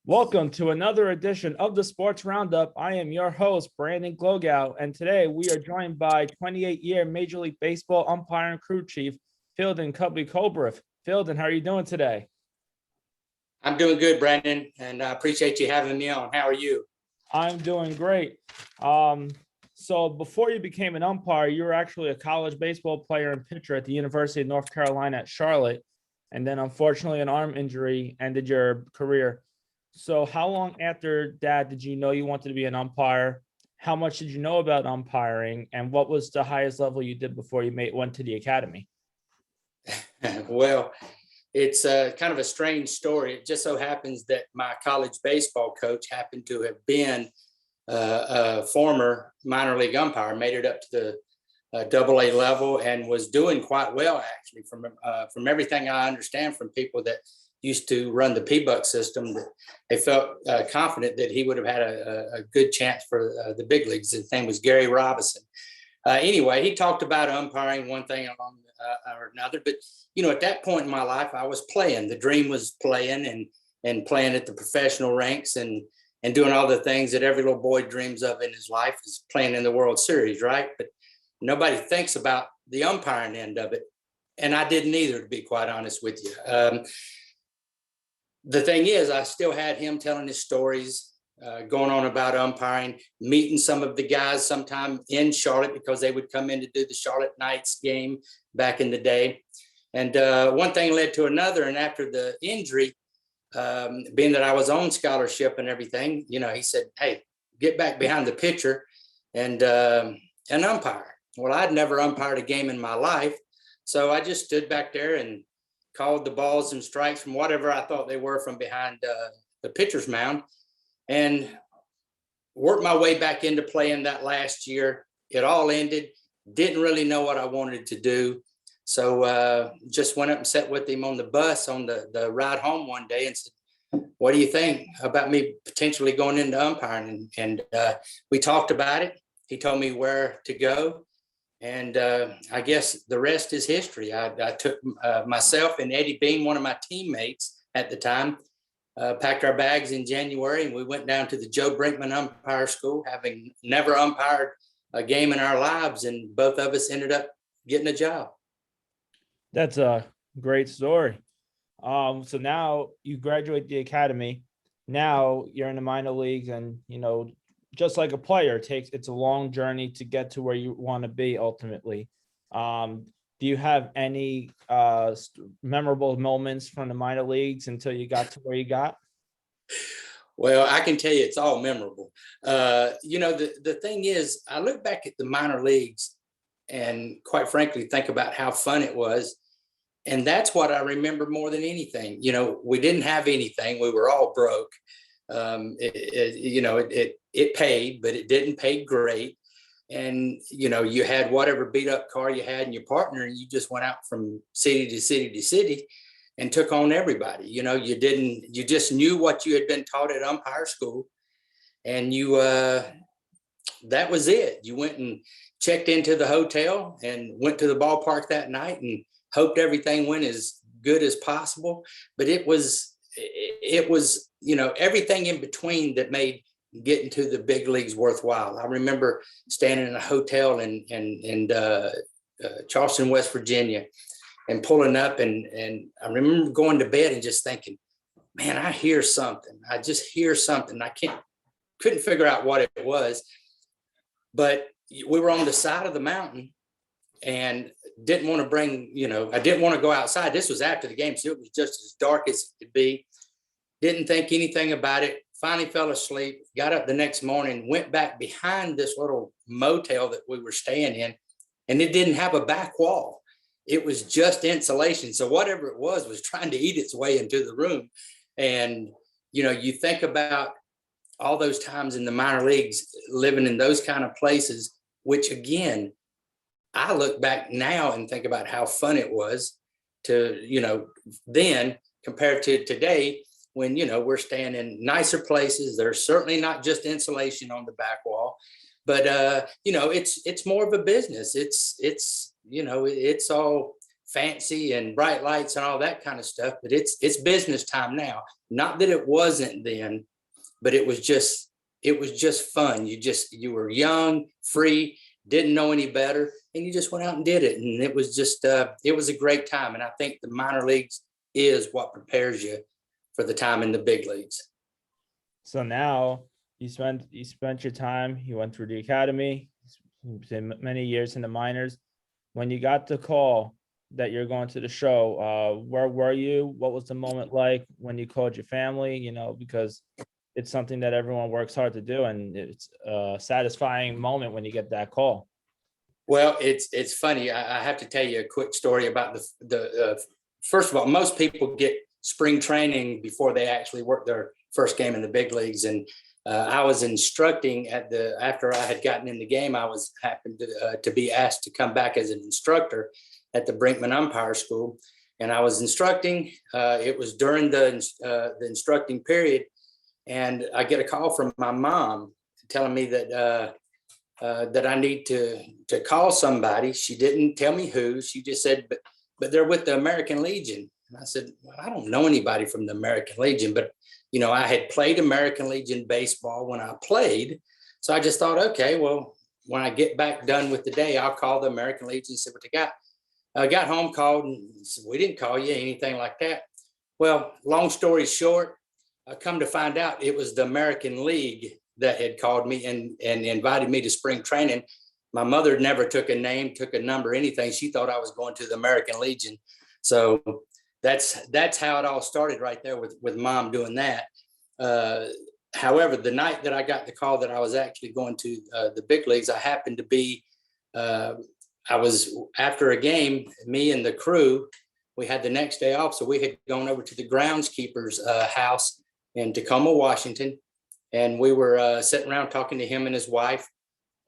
Welcome to another edition of the Sports Roundup. I am your host, Brandon Glogau, and today we are joined by 28-year Major League Baseball umpire and crew chief, Fieldin Cubby Culbreth. Fieldin, how are you doing today? I'm doing good, Brandon, and I appreciate you having me on. How are you? I'm doing great. So before you became an umpire, you were actually a college baseball player and pitcher at the University of North Carolina at Charlotte, and then unfortunately an arm injury ended your career. So how long after that did you know you wanted to be an umpire? How much did you know about umpiring? And what was the highest level you did before you went to the academy? Well, it's kind of a strange story. It just so happens that my college baseball coach happened to have been a former minor league umpire, made it up to the AA level, and was doing quite well, actually, from everything I understand from people that used to run the P-Buck system. That they felt confident that he would have had a good chance for the big leagues. His name was Gary Robinson. Anyway, he talked about umpiring one thing along or another, but at that point in my life, I was playing. The dream was playing and playing at the professional ranks and doing all the things that every little boy dreams of in his life, is playing in the World Series, right? But nobody thinks about the umpiring end of it, and I didn't either, to be quite honest with you. The thing is, I still had him telling his stories, going on about umpiring, meeting some of the guys sometime in Charlotte, because they would come in to do the Charlotte Knights game back in the day. And one thing led to another. And after the injury, being that I was on scholarship and everything, he said, "Hey, get back behind the pitcher and umpire." Well, I'd never umpired a game in my life. So I just stood back there and called the balls and strikes from whatever I thought they were from behind the pitcher's mound, and worked my way back into playing that last year. It all ended. Didn't really know what I wanted to do. So just went up and sat with him on the bus on the ride home one day and said, "What do you think about me potentially going into umpiring?" And we talked about it. He told me where to go. And I guess the rest is history. I took myself and Eddie Bean, one of my teammates at the time, packed our bags in January, and we went down to the Joe Brinkman Umpire School, having never umpired a game in our lives. And both of us ended up getting a job. That's a great story. So now you graduate the academy. Now you're in the minor leagues, and just like a player, it's a long journey to get to where you want to be ultimately. Do you have any memorable moments from the minor leagues until you got to where you got? Well, I can tell you it's all memorable. The thing is, I look back at the minor leagues and quite frankly think about how fun it was. And that's what I remember more than anything. We didn't have anything. We were all broke. It paid, but it didn't pay great. And, you had whatever beat up car you had in your partner, and you just went out from city to city to city and took on everybody. You just knew what you had been taught at umpire school, and that was it. You went and checked into the hotel and went to the ballpark that night and hoped everything went as good as possible. But it was everything in between that made getting to the big leagues worthwhile. I remember standing in a hotel in Charleston, West Virginia, and pulling up, and I remember going to bed and just thinking, "Man, I hear something. I just hear something. Couldn't figure out what it was." But we were on the side of the mountain and didn't want to I didn't want to go outside. This was after the game, so it was just as dark as it could be. Didn't think anything about it. Finally fell asleep, got up the next morning, went back behind this little motel that we were staying in, and it didn't have a back wall. It was just insulation. So whatever it was trying to eat its way into the room. And, you think about all those times in the minor leagues, living in those kind of places, which again, I look back now and think about how fun it was to, then compared to today, when, we're staying in nicer places. There's certainly not just insulation on the back wall, but, it's more of a business. It's all fancy and bright lights and all that kind of stuff, but it's business time now. Not that it wasn't then, but it was just fun. You were young, free, didn't know any better, and you just went out and did it. And it was just it was a great time. And I think the minor leagues is what prepares you for the time in the big leagues. So now you spent your time, you went through the academy, spent many years in the minors. When you got the call that you're going to the show, where were you? What was the moment like when you called your family? You know, because it's something that everyone works hard to do, and it's a satisfying moment when you get that call. Well, it's funny. I have to tell you a quick story about the first of all, most people get spring training before they actually work their first game in the big leagues. And I was instructing after I had gotten in the game, I was happened to be asked to come back as an instructor at the Brinkman Umpire School. And I was instructing, it was during the instructing period. And I get a call from my mom telling me that that I need to call somebody. She didn't tell me who. She just said, but they're with the American Legion. And I said, well, I don't know anybody from the American Legion, but you know, I had played American Legion baseball when I played. So I just thought, okay, well, when I get back done with the day, I'll call the American Legion and see what they got. I got home, called, and said, we didn't call you, anything like that. Well, long story short, I come to find out it was the American League that had called me and invited me to spring training. My mother never took a name, took a number, anything. She thought I was going to the American Legion. So that's how it all started right there with mom doing that. However, the night that I got the call that I was actually going to the big leagues, I happened to be, I was after a game, me and the crew, we had the next day off. So we had gone over to the groundskeeper's house in Tacoma, Washington. And we were sitting around talking to him and his wife.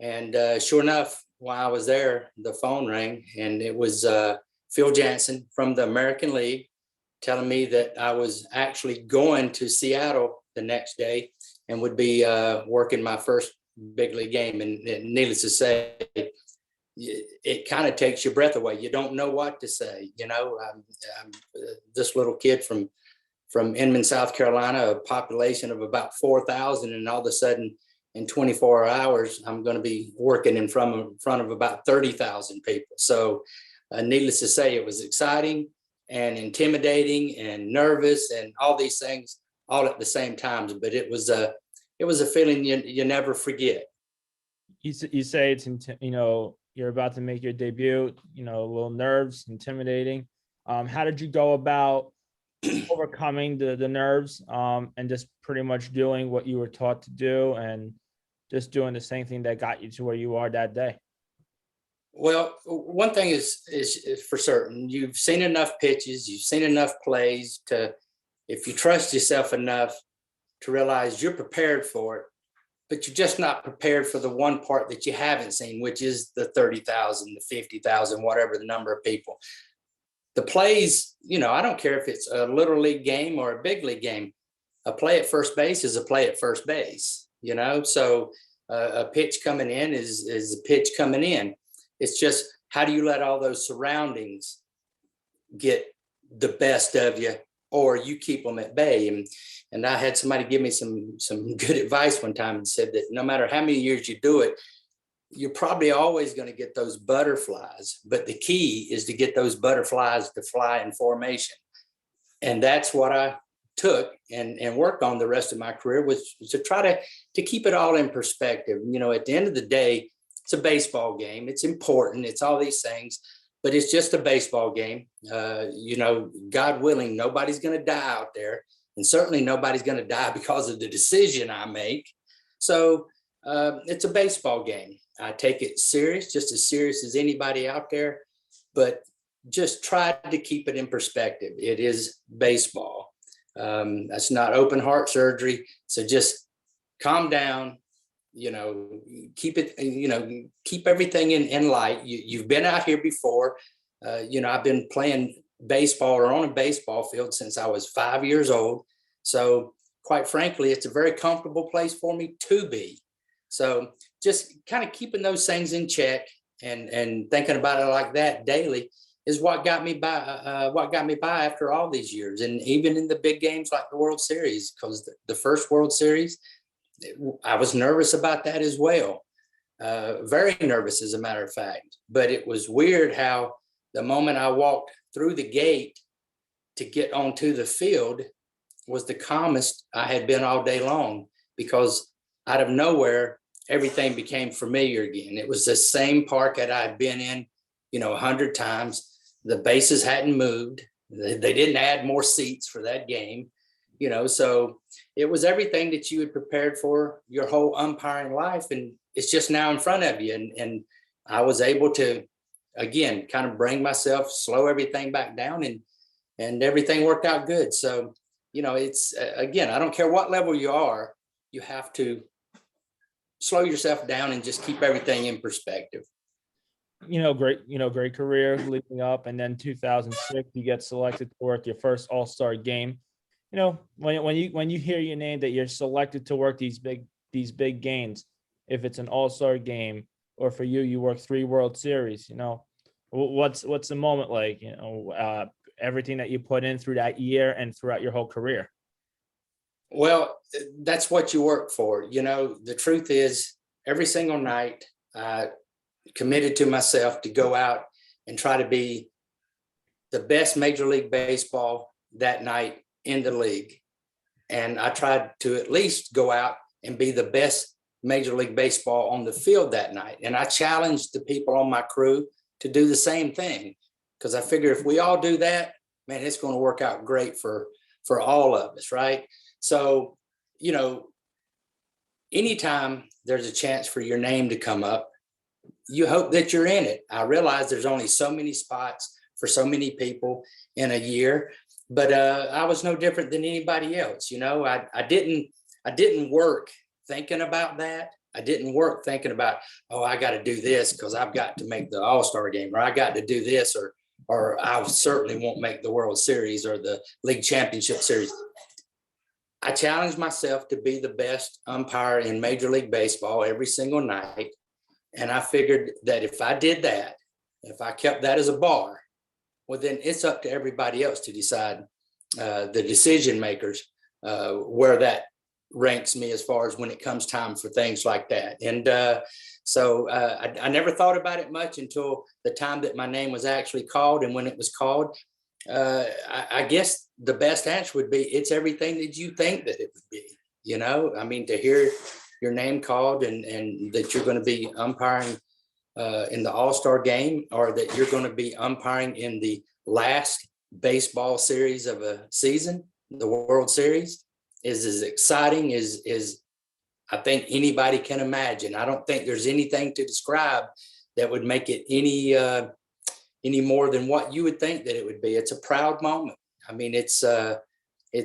And sure enough, while I was there, the phone rang, and it was Phil Jansen from the American League telling me that I was actually going to Seattle the next day and would be working my first big league game. And needless to say, it kind of takes your breath away. You don't know what to say. You know, I'm this little kid from Inman, South Carolina, a population of about 4,000, and all of a sudden in 24 hours, I'm going to be working in front of about 30,000 people. So needless to say, it was exciting and intimidating and nervous and all these things all at the same time. But it was a feeling you never forget. You say it's, you know, you're about to make your debut, you know, a little nerves, intimidating. How did you go about overcoming the nerves and just pretty much doing what you were taught to do and just doing the same thing that got you to where you are that day? Well, one thing is for certain, you've seen enough pitches, you've seen enough plays to, if you trust yourself enough to realize you're prepared for it, but you're just not prepared for the one part that you haven't seen, which is the 30,000, the 50,000, whatever the number of people. The plays, you know, I don't care if it's a little league game or a big league game. A play at first base is a play at first base, you know, so a pitch coming in is a pitch coming in. It's just, how do you let all those surroundings get the best of you, or you keep them at bay? And I had somebody give me some good advice one time and said that no matter how many years you do it, you're probably always going to get those butterflies, but the key is to get those butterflies to fly in formation. And that's what I took and worked on the rest of my career, was to try to keep it all in perspective. You know, at the end of the day, it's a baseball game. It's important. It's all these things, but it's just a baseball game. You know, God willing, nobody's going to die out there, and certainly nobody's going to die because of the decision I make. So it's a baseball game. I take it serious, just as serious as anybody out there, but just try to keep it in perspective. It is baseball. That's not open heart surgery. So just calm down, you know, keep it, you know, keep everything in light. You've been out here before. You know, I've been playing baseball or on a baseball field since I was 5 years old. So quite frankly, it's a very comfortable place for me to be. So just kind of keeping those things in check and thinking about it like that daily, is what got me by. What got me by after all these years, and even in the big games like the World Series, because the first World Series, I was nervous about that as well. Very nervous, as a matter of fact. But it was weird how the moment I walked through the gate to get onto the field was the calmest I had been all day long, because out of nowhere, everything became familiar again. It was the same park that I'd been in, 100 times. The bases hadn't moved. They didn't add more seats for that game, so it was everything that you had prepared for your whole umpiring life. And it's just now in front of you. And I was able to, again, kind of bring myself, slow everything back down, and everything worked out good. So, it's, again, I don't care what level you are, you have to slow yourself down and just keep everything in perspective. Great career leading up, and then 2006, you get selected to work your first All-Star game. When you hear your name that you're selected to work these big games, if it's an All-Star game, or for you work 3 World Series, what's the moment like? Everything that you put in through that year and throughout your whole career. Well, that's what you work for. The truth is, every single night, committed to myself to go out and try to be the best Major League Baseball that night in the league. And I tried to at least go out and be the best Major League Baseball on the field that night. And I challenged the people on my crew to do the same thing, because I figure if we all do that, man, it's going to work out great for all of us, right? So, anytime there's a chance for your name to come up, you hope that you're in it. I realize there's only so many spots for so many people in a year, but I was no different than anybody else. I didn't work thinking about that. I didn't work thinking about, I got to do this because I've got to make the All-Star game, or I got to do this, or I certainly won't make the World Series or the League Championship Series. I challenged myself to be the best umpire in Major League Baseball every single night. And I figured that if I did that, if I kept that as a bar, well, then it's up to everybody else to decide, the decision makers, where that ranks me as far as when it comes time for things like that. And so I never thought about it much until the time that my name was actually called. And when it was called, I guess the best answer would be, it's everything that you think that it would be. To hear your name called and that you're going to be umpiring in the All-Star game, or that you're going to be umpiring in the last baseball series of a season, the World Series, is as exciting as I think anybody can imagine. I don't think there's anything to describe that would make it any more than what you would think that it would be. It's a proud moment. It's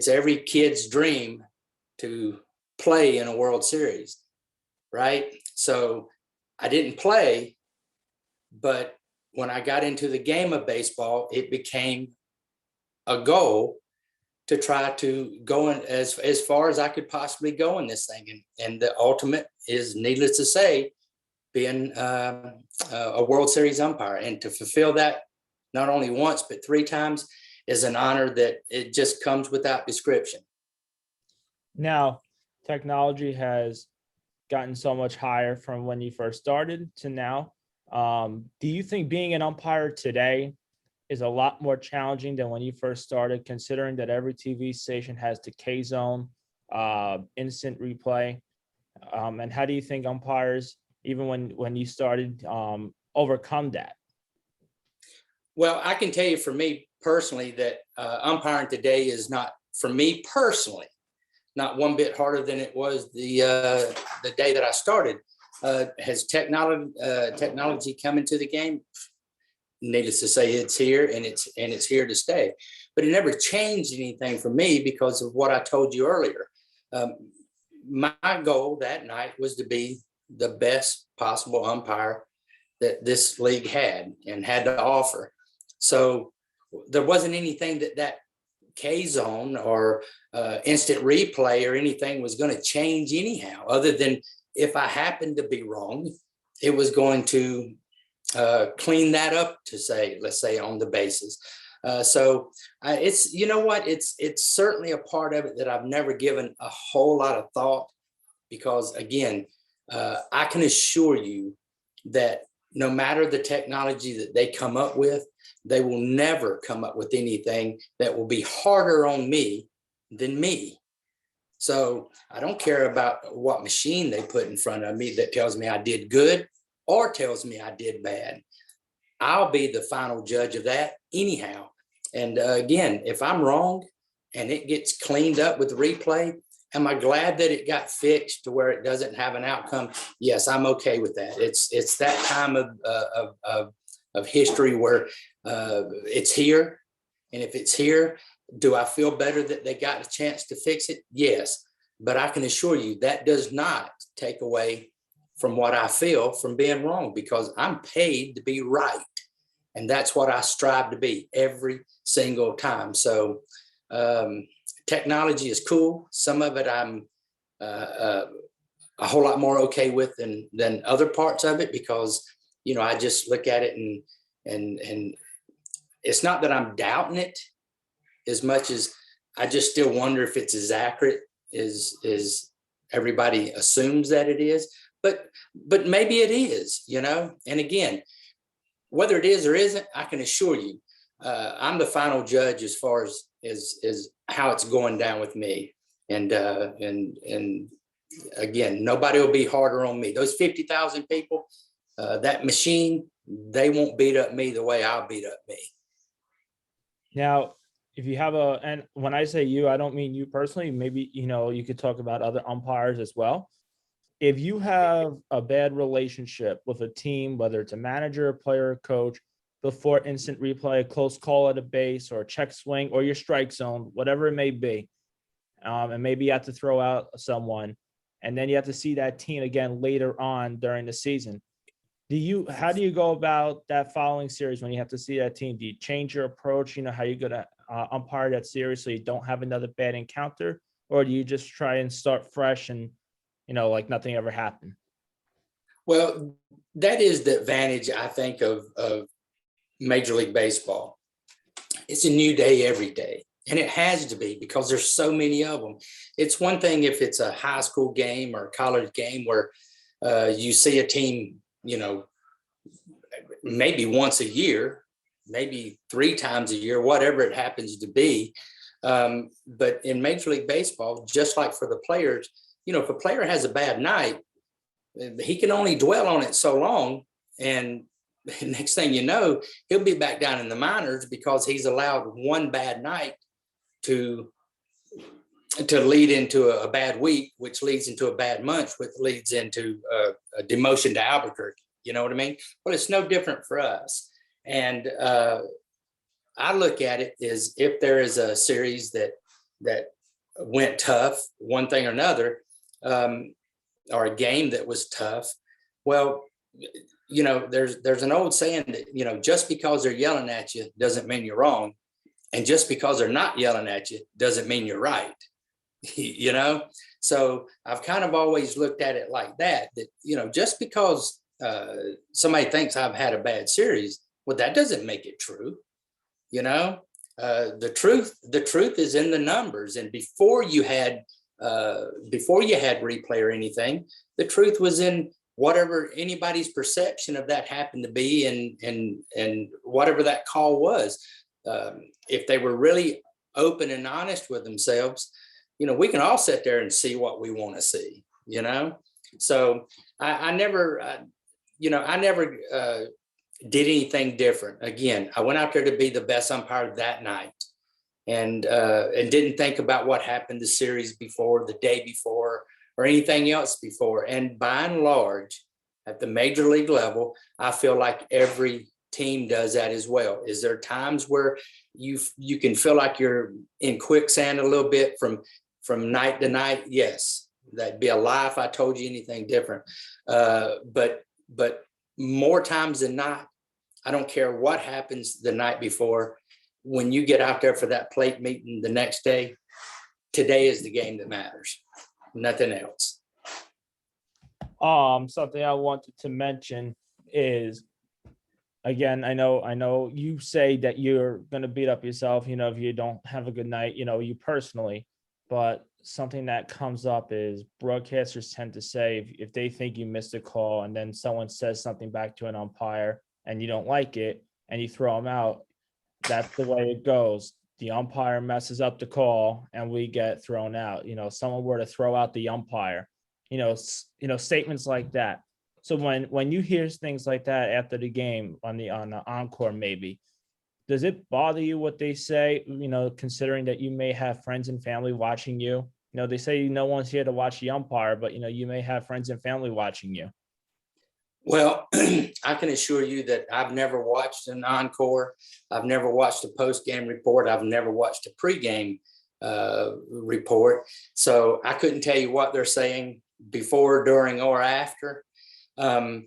every kid's dream to play in a World Series, right? So I didn't play, but when I got into the game of baseball, it became a goal to try to go in as far as I could possibly go in this thing. And the ultimate is, needless to say, being a World Series umpire. And to fulfill that not only once, but 3 times is an honor that it just comes without description. Now, technology has gotten so much higher from when you first started to now. Do you think being an umpire today is a lot more challenging than when you first started, considering that every TV station has the K zone, instant replay? And how do you think umpires, even when you started, overcome that? Well, I can tell you for me personally that umpiring today is not, for me personally, not one bit harder than it was the day that I started. Has technology come into the game? Needless to say, it's here, and it's here to stay. But it never changed anything for me because of what I told you earlier. My goal that night was to be the best possible umpire that this league had and had to offer. So there wasn't anything that K zone or instant replay or anything was going to change anyhow, other than if I happened to be wrong, it was going to clean that up to say, let's say on the bases. So it's, you know what, it's certainly a part of it that I've never given a whole lot of thought, because again, I can assure you that no matter the technology that they come up with, they will never come up with anything that will be harder on me than me. So I don't care about what machine they put in front of me that tells me I did good or tells me I did bad. I'll be the final judge of that anyhow. And again, if I'm wrong and it gets cleaned up with replay, am I glad that it got fixed to where it doesn't have an outcome? Yes, I'm okay with that. It's that time of history where it's here. And if it's here, do I feel better that they got a chance to fix it? Yes. But I can assure you that does not take away from what I feel from being wrong, because I'm paid to be right. And that's what I strive to be every single time. So technology is cool. Some of it I'm a whole lot more okay with than other parts of it, because, you know, I just look at it and it's not that I'm doubting it as much as I just still wonder if it's as accurate as everybody assumes that it is. But maybe it is, you know. And again, whether it is or isn't, I can assure you, I'm the final judge as far as how it's going down with me. And again, nobody will be harder on me. Those 50,000 people, that machine, they won't beat up me the way I'll beat up me. Now, if you have and when I say you, I don't mean you personally. Maybe, you know, you could talk about other umpires as well. If you have a bad relationship with a team, whether it's a manager, player, coach, before instant replay, a close call at a base or a check swing or your strike zone, whatever it may be, and maybe you have to throw out someone, and then you have to see that team again later on during the season. How do you go about that following series when you have to see that team? Do you change your approach? You know, how you going to umpire that series so you don't have another bad encounter, or do you just try and start fresh and, you know, like nothing ever happened? Well, that is the advantage, I think, of Major League Baseball. It's a new day every day, and it has to be, because there's so many of them. It's one thing if it's a high school game or a college game where you see a team, you know, maybe once a year, maybe 3 times a year, whatever it happens to be. But in Major League Baseball, just like for the players, you know, if a player has a bad night, he can only dwell on it so long. And next thing you know, he'll be back down in the minors because he's allowed one bad night to lead into a bad week, which leads into a bad month, which leads into a demotion to Albuquerque. You know what I mean? Well, it's no different for us. And I look at it as if there is a series that went tough, one thing or another, or a game that was tough. Well, you know, there's an old saying that, you know, just because they're yelling at you doesn't mean you're wrong. And just because they're not yelling at you doesn't mean you're right. You know, so I've kind of always looked at it like that, you know, just because somebody thinks I've had a bad series, well, that doesn't make it true. You know, the truth is in the numbers. And before you had replay or anything, the truth was in whatever anybody's perception of that happened to be, and whatever that call was. If they were really open and honest with themselves, you know, we can all sit there and see what we want to see, you know? So I never did anything different. Again, I went out there to be the best umpire that night, and didn't think about what happened the series before, the day before, or anything else before. And by and large, at the major league level, I feel like every team does that as well. Is there times where you can feel like you're in quicksand a little bit from night to night? Yes, that'd be a lie if I told you anything different. But more times than not, I don't care what happens the night before. When you get out there for that plate meeting the next day, today is the game that matters, nothing else. Something I wanted to mention is again, I know you say that you're going to beat up yourself, if you don't have a good night, you personally, but something that comes up is broadcasters tend to say if they think you missed a call and then someone says something back to an umpire and you don't like it and you throw them out, that's the way it goes. The umpire messes up the call and we get thrown out. Someone were to throw out the umpire, statements like that. So when you hear things like that after the game on the encore, maybe, does it bother you what they say, considering that you may have friends and family watching you? They say no one's here to watch the umpire, but you may have friends and family watching you. Well, I can assure you that I've never watched an encore. I've never watched a post-game report. I've never watched a pre-game report. So I couldn't tell you what they're saying before, during, or after. And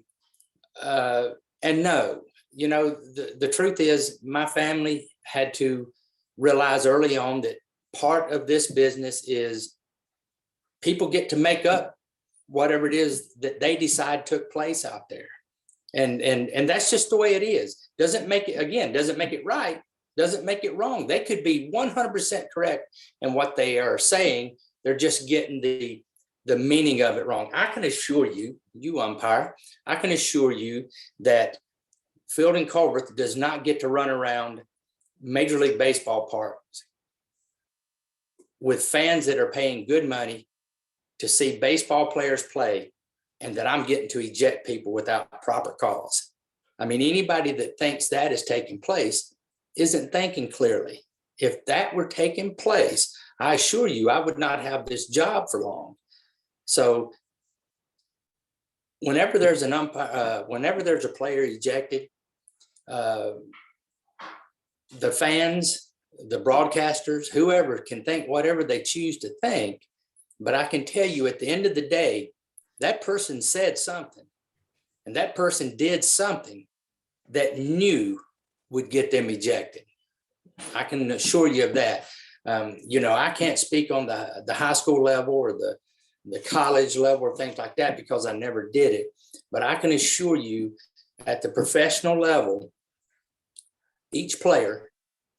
no, the truth is my family had to realize early on that part of this business is people get to make up whatever it is that they decide took place out there. And that's just the way it is. Doesn't make it right, doesn't make it wrong. They could be 100% correct in what they are saying. They're just getting the meaning of it wrong. I can assure you, umpire, I can assure you that Fieldin Culbreth does not get to run around Major League Baseball parks with fans that are paying good money to see baseball players play, and that I'm getting to eject people without proper cause. I mean, anybody that thinks that is taking place isn't thinking clearly. If that were taking place, I assure you, I would not have this job for long. So whenever there's an umpire, whenever there's a player ejected, the fans, the broadcasters, whoever can think whatever they choose to think. But I can tell you at the end of the day, that person said something, and that person did something that knew would get them ejected. I can assure you of that. I can't speak on the high school level or the college level or things like that because I never did it. But I can assure you at the professional level, each player,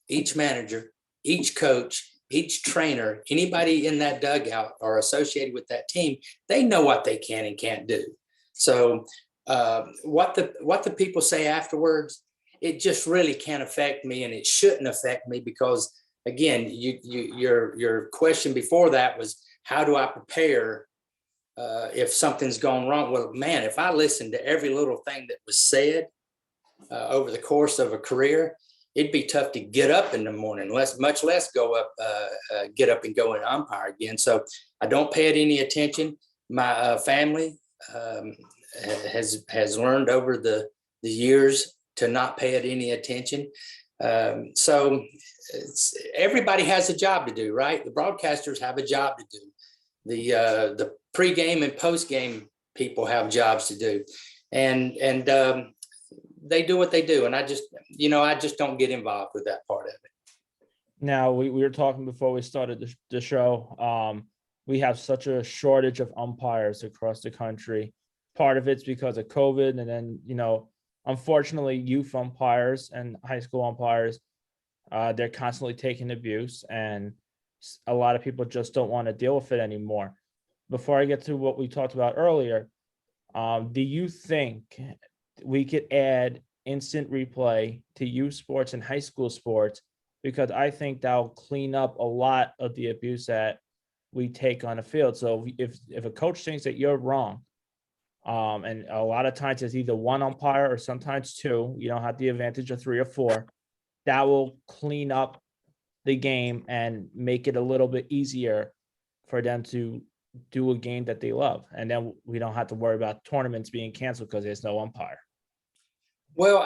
each manager, each coach, each trainer, anybody in that dugout or associated with that team, they know what they can and can't do. So what the people say afterwards, it just really can't affect me, and it shouldn't affect me because, again, your question before that was, how do I prepare if something's gone wrong? Well, man, if I listened to every little thing that was said over the course of a career, it'd be tough to get up in the morning, much less get up and go and umpire again. So I don't pay it any attention. My family has learned over the years to not pay it any attention. So everybody has a job to do, right? The broadcasters have a job to do. The pre-game and post-game people have jobs to do, and they do what they do, and I just don't get involved with that part of it. Now, we were talking before we started the show. We have such a shortage of umpires across the country. Part of it's because of COVID, and then unfortunately, youth umpires and high school umpires, they're constantly taking abuse, and a lot of people just don't want to deal with it anymore. Before I get to what we talked about earlier, do you think we could add instant replay to youth sports and high school sports? Because I think that'll clean up a lot of the abuse that we take on the field. So if a coach thinks that you're wrong, and a lot of times it's either one umpire or sometimes two, you don't have the advantage of 3 or 4, that will clean up the game and make it a little bit easier for them to do a game that they love. And then we don't have to worry about tournaments being canceled because there's no umpire. Well,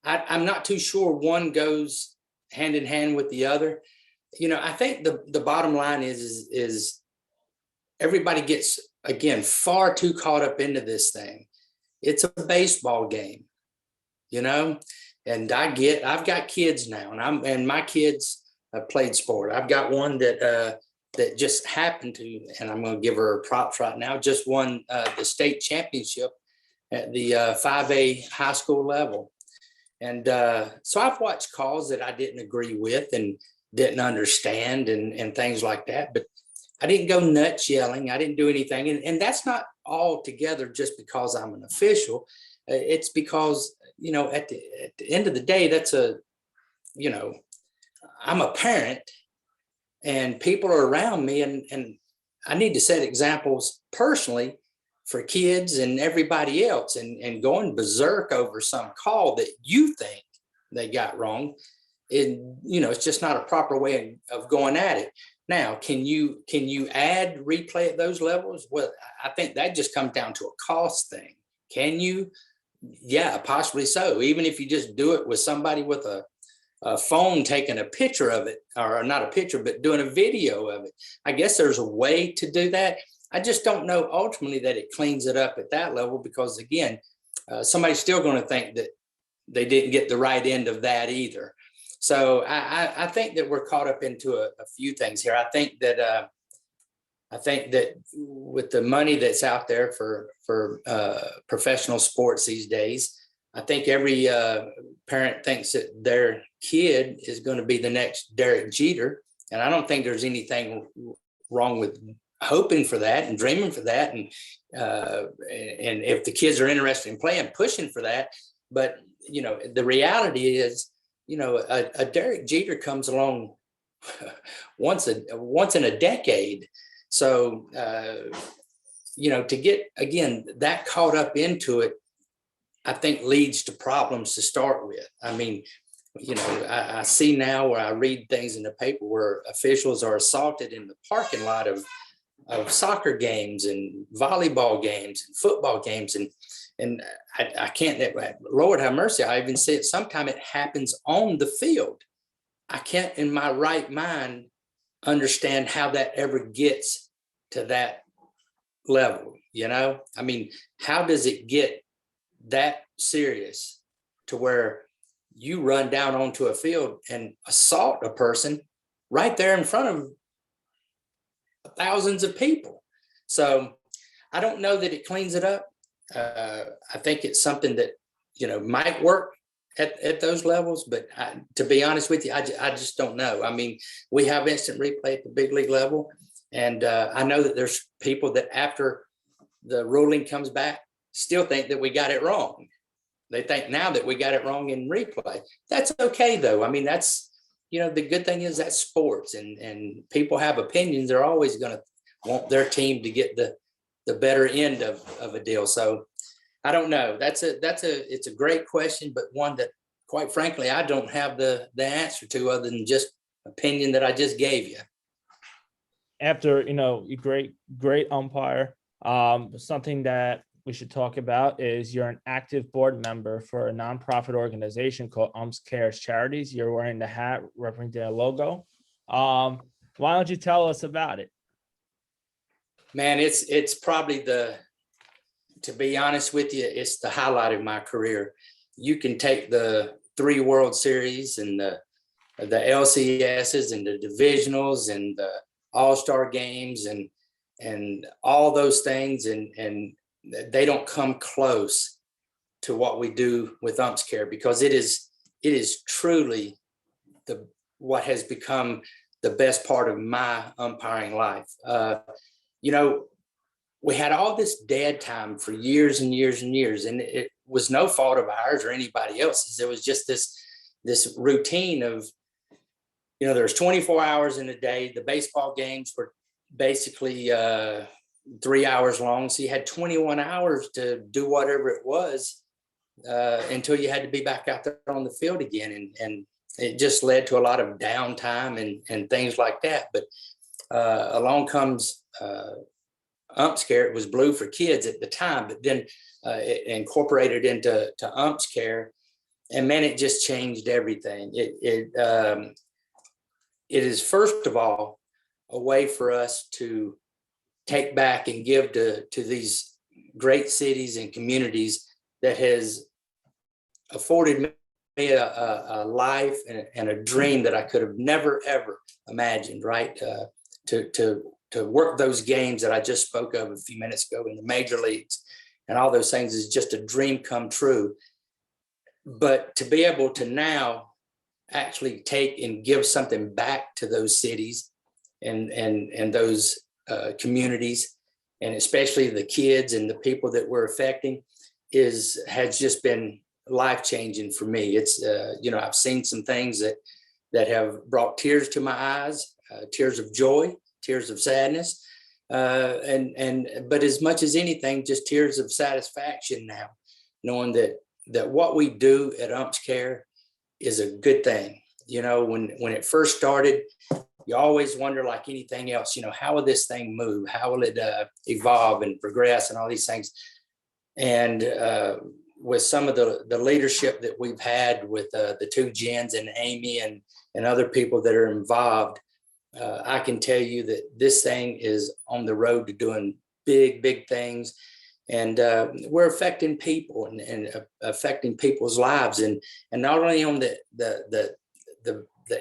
I'm not too sure one goes hand in hand with the other. I think the bottom line is everybody gets, again, far too caught up into this thing. It's a baseball game, and I've got kids now, and my kids have played sport. I've got one that just happened to, and I'm going to give her props right now, just won the state championship at the 5A high school level. And so I've watched calls that I didn't agree with and didn't understand and things like that. But I didn't go nuts yelling. I didn't do anything. And that's not altogether just because I'm an official. It's because, you know, at the end of the day, that's you know, I'm a parent and people are around me, and I need to set examples personally for kids and everybody else, and going berserk over some call that you think they got wrong. And, you know, it's just not a proper way of going at it. Now, can you add replay at those levels? Well, I think that just comes down to a cost thing. Can you? Yeah, possibly so. Even if you just do it with somebody with a phone taking a picture of it, or not a picture, but doing a video of it. I guess there's a way to do that. I just don't know ultimately that it cleans it up at that level, because again, somebody's still going to think that they didn't get the right end of that either. So I think that we're caught up into a few things here. I think that with the money that's out there for professional sports these days, I think every parent thinks that their kid is going to be the next Derek Jeter. And I don't think there's anything wrong with hoping for that and dreaming for that. And if the kids are interested in playing, pushing for that. But, you know, the reality is, you know, a Derek Jeter comes along once in a decade. So, you know, to get, again, that caught up into it, I think leads to problems to start with. I mean, you know, I see now where I read things in the paper where officials are assaulted in the parking lot of soccer games and volleyball games and football games. And I can't, Lord have mercy, I even see it sometimes it happens on the field. I can't in my right mind understand how that ever gets to that level, you know? I mean, how does it get that serious to where you run down onto a field and assault a person right there in front of thousands of people? So I don't know that it cleans it up. I think it's something that, you know, might work at those levels, but to be honest with you, I just don't know. I mean, we have instant replay at the big league level, and I know that there's people that after the ruling comes back still think that we got it wrong. They think now that we got it wrong in replay. That's okay though. I mean, that's, you know, the good thing is that's sports, and people have opinions. They're always going to want their team to get the better end of a deal. So I don't know. It's a great question, but one that quite frankly, I don't have the answer to other than just opinion that I just gave you. After, you know, great umpire, something that we should talk about is you're an active board member for a nonprofit organization called UMPS CARE Charities. You're wearing the hat representing their logo. Why don't you tell us about it? Man, it's probably to be honest with you, it's the highlight of my career. You can take the 3 World Series and the LCSs and the divisionals and the AllStar games and all those things, and they don't come close to what we do with UMPS CARE, because it is truly what has become the best part of my umpiring life. You know, we had all this dead time for years and years and years, and it was no fault of ours or anybody else's. It was just this routine of, you know, there's 24 hours in a day. The baseball games were basically 3 hours long. So you had 21 hours to do whatever it was until you had to be back out there on the field again. And it just led to a lot of downtime and things like that. But along comes UMPS CARE. It was blue for kids at the time, but then it incorporated into UMPS CARE. And man, it just changed everything. It is, first of all, a way for us to take back and give to these great cities and communities that has afforded me a life and a dream that I could have never, ever imagined, right? To work those games that I just spoke of a few minutes ago in the major leagues. and all those things is just a dream come true. But to be able to now actually take and give something back to those cities and those communities, and especially the kids and the people that we're affecting, has just been life-changing for me. It's I've seen some things that have brought tears to my eyes, tears of joy, tears of sadness, but as much as anything, just tears of satisfaction now, knowing that what we do at UMPS CARE is a good thing. When it first started, you always wonder, like anything else, how will this thing move? How will it evolve and progress and all these things? And with some of the leadership that we've had with the two Jens and Amy and other people that are involved, I can tell you that this thing is on the road to doing big things. And we're affecting people and affecting people's lives. And not only on the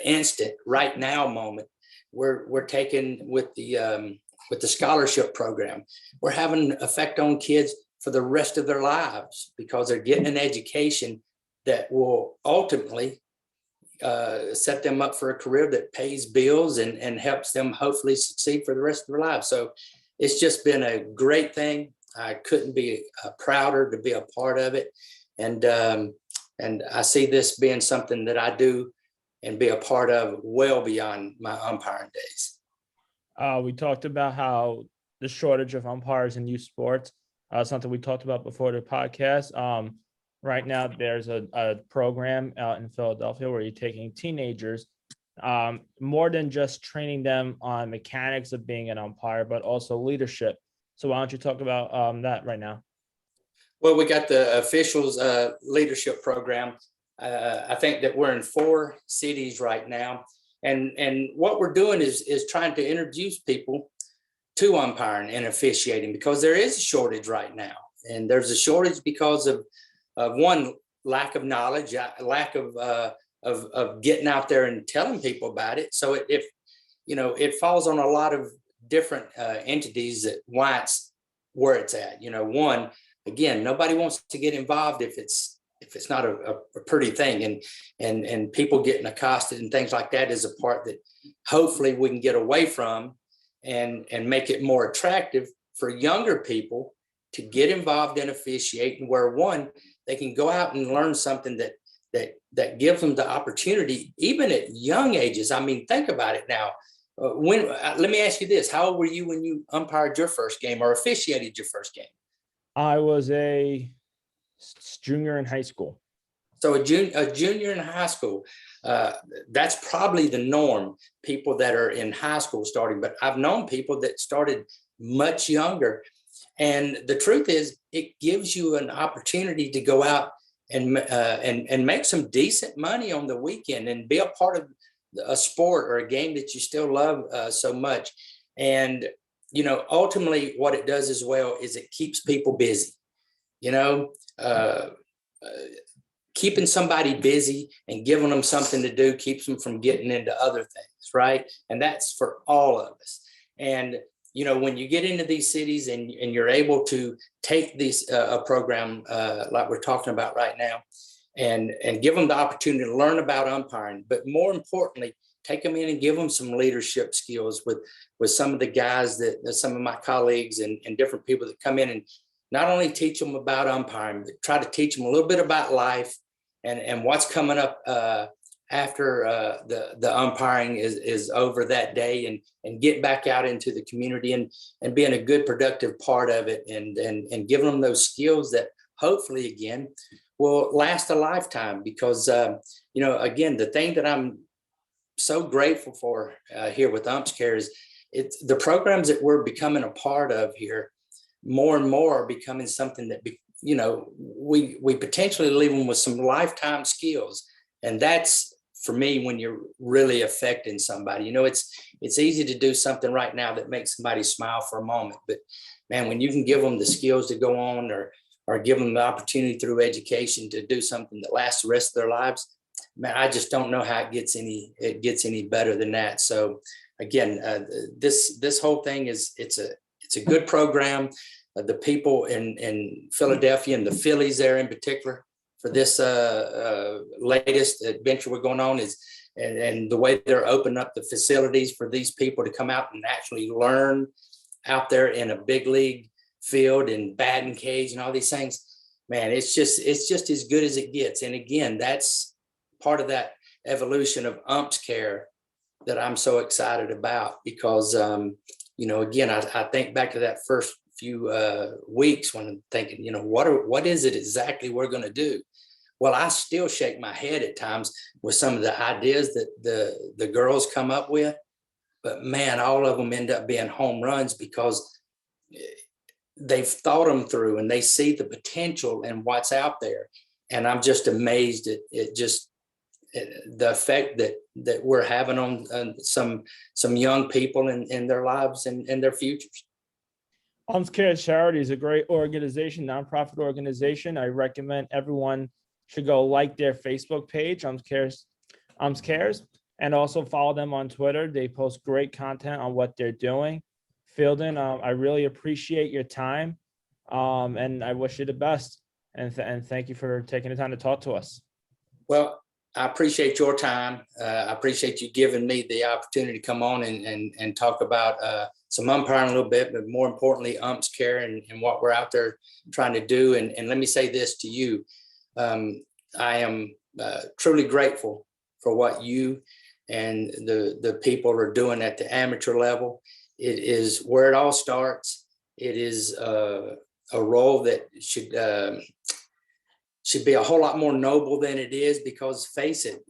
instant right now moment, we're taking with the scholarship program, we're having an effect on kids for the rest of their lives, because they're getting an education that will ultimately set them up for a career that pays bills and helps them hopefully succeed for the rest of their lives. So it's just been a great thing. I couldn't be prouder to be a part of it. And I see this being something that I do and be a part of well beyond my umpiring days. We talked about how the shortage of umpires in youth sports, something we talked about before the podcast. Right now, there's a program out in Philadelphia where you're taking teenagers, more than just training them on mechanics of being an umpire, but also leadership. So why don't you talk about that right now? Well, we got the officials leadership program. I think that we're in 4 cities right now. And what we're doing is trying to introduce people to umpiring and officiating, because there is a shortage right now. And there's a shortage because of one, lack of knowledge, lack of getting out there and telling people about it. So it falls on a lot of different entities that why it's where it's at. One, again, nobody wants to get involved if it's not a pretty thing, and people getting accosted and things like that is a part that hopefully we can get away from and make it more attractive for younger people to get involved in officiating, where one, they can go out and learn something that gives them the opportunity, even at young ages. I mean, think about it now. Let me ask you this: how old were you when you umpired your first game or officiated your first game? I was a junior in high school. So a junior in high school, that's probably the norm, people that are in high school starting, but I've known people that started much younger. And the truth is, it gives you an opportunity to go out and make some decent money on the weekend and be a part of a sport or a game that you still love so much. And, ultimately what it does as well is it keeps people busy. Keeping somebody busy and giving them something to do keeps them from getting into other things, right? And that's for all of us. And when you get into these cities and you're able to take these a program like we're talking about right now, and give them the opportunity to learn about umpiring, but more importantly, take them in and give them some leadership skills with some of the guys that some of my colleagues and different people that come in, and not only teach them about umpiring, but try to teach them a little bit about life and what's coming up after the umpiring is over that day, and get back out into the community and being a good productive part of it, and giving them those skills that hopefully again will last a lifetime. Because again, the thing that I'm so grateful for here with UMPS CARE is it's the programs that we're becoming a part of here. More and more are becoming something that we potentially leave them with some lifetime skills, and that's for me when you're really affecting somebody. It's easy to do something right now that makes somebody smile for a moment, but man, when you can give them the skills to go on or give them the opportunity through education to do something that lasts the rest of their lives, man, I just don't know how it gets any better than that. So again, this whole thing it's a good program. the people in Philadelphia and the Phillies there in particular for this latest adventure we're going on is, and the way they're opening up the facilities for these people to come out and actually learn out there in a big league field and batting cage and all these things. Man, it's just as good as it gets. And again, that's part of that evolution of UMPS CARE that I'm so excited about because, again, I think back to that first few weeks when I'm thinking, what is it exactly we're going to do? Well, I still shake my head at times with some of the ideas that the girls come up with, but man, all of them end up being home runs because they've thought them through and they see the potential and what's out there. And I'm just amazed at the effect that we're having on some young people in their lives and their futures. CARE Charities is a great organization, nonprofit organization. I recommend everyone should go like their Facebook page, Cares, and also follow them on Twitter. They post great content on what they're doing. Fieldin, I really appreciate your time, and I wish you the best. And thank you for taking the time to talk to us. Well, I appreciate your time. I appreciate you giving me the opportunity to come on and talk about some umpiring a little bit, but more importantly, UMPS CARE and what we're out there trying to do. And let me say this to you. I am truly grateful for what you and the people are doing at the amateur level. It is where it all starts. It is a role that should be a whole lot more noble than it is because face it,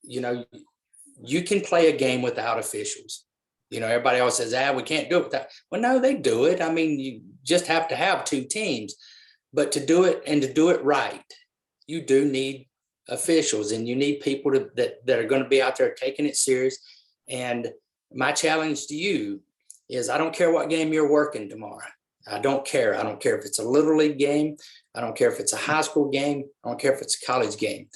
you can play a game without officials. Everybody else says, we can't do it without. Well, no, they do it. I mean, you just have to have two teams, but to do it and to do it right, you do need officials and you need people that are going to be out there taking it serious. And my challenge to you is I don't care what game you're working tomorrow. I don't care. I don't care if it's a little league game. I don't care if it's a high school game. I don't care if it's a college game.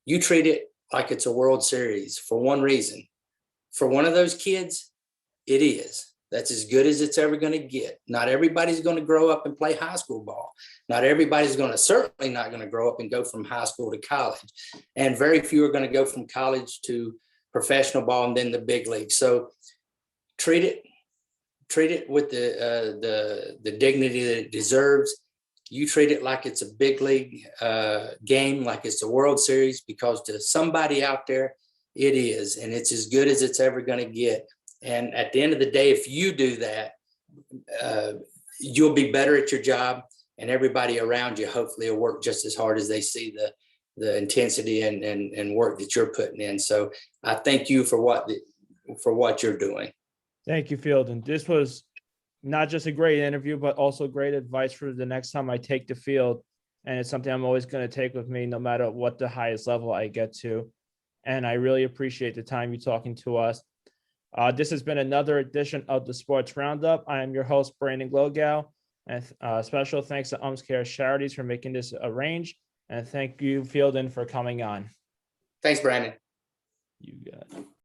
You treat it like it's a World Series for one reason. For one of those kids, it is. That's as good as it's ever going to get. Not everybody's going to grow up and play high school ball. Not everybody's certainly not going to grow up and go from high school to college. And very few are going to go from college to professional ball and then the big league. So treat it with the dignity that it deserves. You treat it like it's a big league game, like it's a World Series, because to somebody out there, it is, and it's as good as it's ever going to get. And at the end of the day, if you do that, you'll be better at your job, and everybody around you hopefully will work just as hard as they see the intensity and work that you're putting in. So I thank you for what you're doing. Thank you, Fieldin. This was not just a great interview, but also great advice for the next time I take the field. And it's something I'm always going to take with me, no matter what the highest level I get to. And I really appreciate the time you talking to us. This has been another edition of the Sports Roundup. I am your host, Brandon Glogau. And special thanks to UMPS CARE Charities for making this arrange. And thank you, Fieldin, for coming on. Thanks, Brandon. You got it.